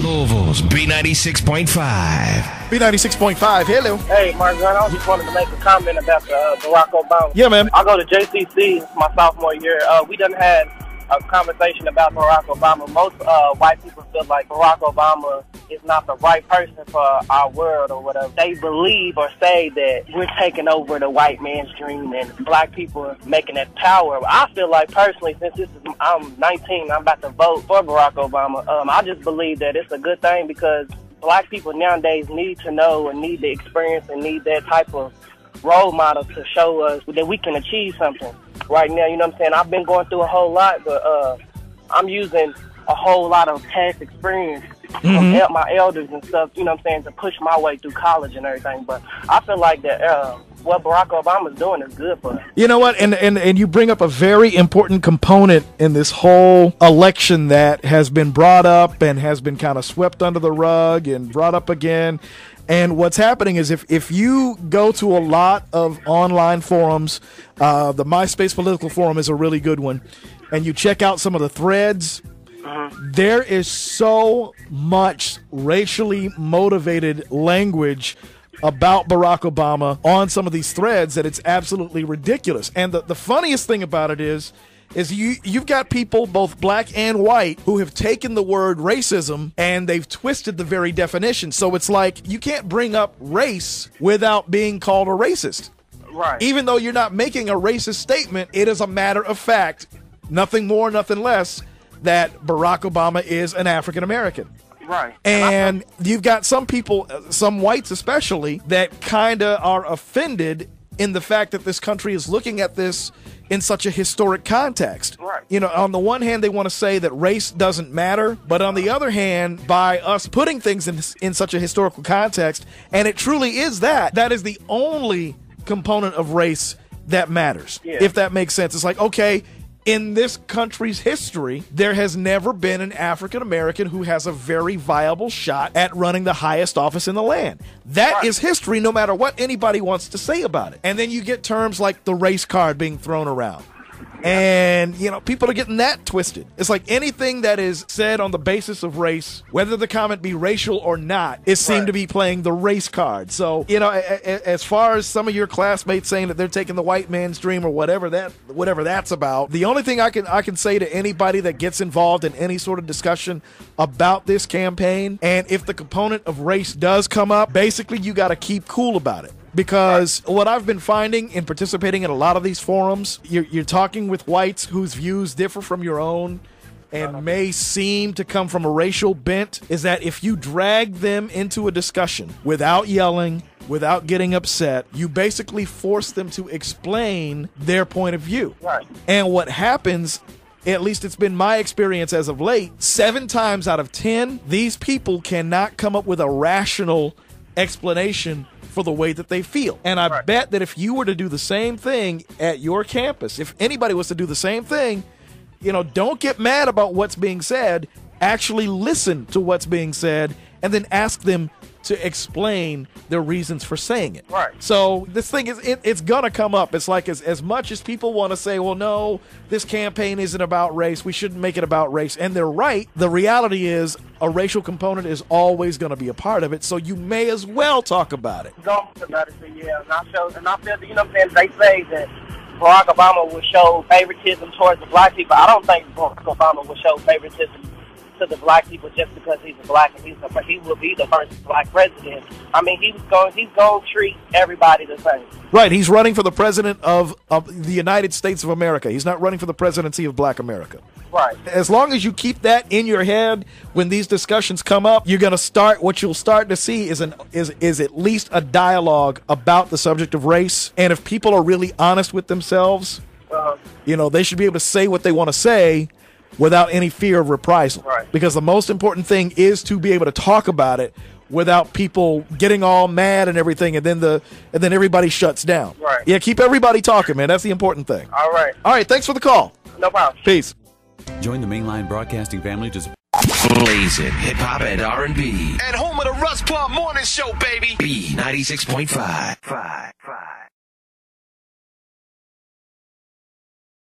Louisville's B96.5. B96.5, hello. Hey, Mark Gunn, I just wanted to make a comment about Barack Obama. Yeah, man. I go to JCC, it's my sophomore year. We done had a conversation about Barack Obama. Most white people feel like Barack Obama is not the right person for our world or whatever. They believe or say that we're taking over the white man's dream and black people are making that power. I feel like personally, since I'm 19, I'm about to vote for Barack Obama. I just believe that it's a good thing because black people nowadays need to know and need the experience and need that type of role model to show us that we can achieve something. Right now, you know what I'm saying? I've been going through a whole lot, but I'm using a whole lot of past experience from my elders and stuff, you know what I'm saying, to push my way through college and everything. But I feel like that what Barack Obama's doing is good for us. You know what? And you bring up a very important component in this whole election that has been brought up and has been kind of swept under the rug and brought up again. And what's happening is if you go to a lot of online forums, the MySpace Political Forum is a really good one, and you check out some of the threads, there is so much racially motivated language about Barack Obama on some of these threads that it's absolutely ridiculous. And the funniest thing about it is you've got people, both black and white, who have taken the word racism and they've twisted the very definition. So it's like you can't bring up race without being called a racist. Right. Even though you're not making a racist statement, it is a matter of fact, nothing more, nothing less, that Barack Obama is an African American. Right. And you've got some people, some whites especially, that kind of are offended in the fact that this country is looking at this in such a historic context. Right. You know, on the one hand, they want to say that race doesn't matter, but on the other hand, by us putting things in such a historical context, and it truly is that is the only component of race that matters, if that makes sense. It's like, okay, in this country's history, there has never been an African American who has a very viable shot at running the highest office in the land. That is history, no matter what anybody wants to say about it. And then you get terms like the race card being thrown around. And, you know, people are getting that twisted. It's like anything that is said on the basis of race, whether the comment be racial or not, is seen to be playing the race card. So, you know, as far as some of your classmates saying that they're taking the white man's dream or whatever that's about, the only thing I can say to anybody that gets involved in any sort of discussion about this campaign, and if the component of race does come up, basically you got to keep cool about it. Because what I've been finding in participating in a lot of these forums, you're talking with whites whose views differ from your own and may seem to come from a racial bent, is that if you drag them into a discussion without yelling, without getting upset, you basically force them to explain their point of view. Right. And what happens, at least it's been my experience as of late, 7 times out of 10, these people cannot come up with a rational explanation for the way that they feel. And I bet that if you were to do the same thing at your campus, if anybody was to do the same thing, you know, don't get mad about what's being said, actually listen to what's being said, and then ask them to explain their reasons for saying it. Right. So this thing is, it's gonna come up. It's like as much as people want to say, well, no, this campaign isn't about race, we shouldn't make it about race, and they're right. The reality is a racial component is always going to be a part of it, so you may as well talk about it. About it, so yeah, and I feel that, you know what I'm saying, they say that Barack Obama would show favoritism towards the black people. I don't think Barack Obama would show favoritism to the black people just because he's a black and he will be the first black president. I mean, he's going to treat everybody the same. Right, he's running for the president of the United States of America. He's not running for the presidency of black America. Right. As long as you keep that in your head when these discussions come up, you're going to start, what you'll start to see is at least a dialogue about the subject of race. And if people are really honest with themselves, you know, they should be able to say what they want to say without any fear of reprisal. Right. Because the most important thing is to be able to talk about it without people getting all mad and everything, and then everybody shuts down. Right. Yeah, keep everybody talking, man. That's the important thing. All right. All right, thanks for the call. No problem. Peace. Join the mainline broadcasting family to Blazing hip hop and R&B. And home of the Russ Paul Morning Show, baby. B96.5.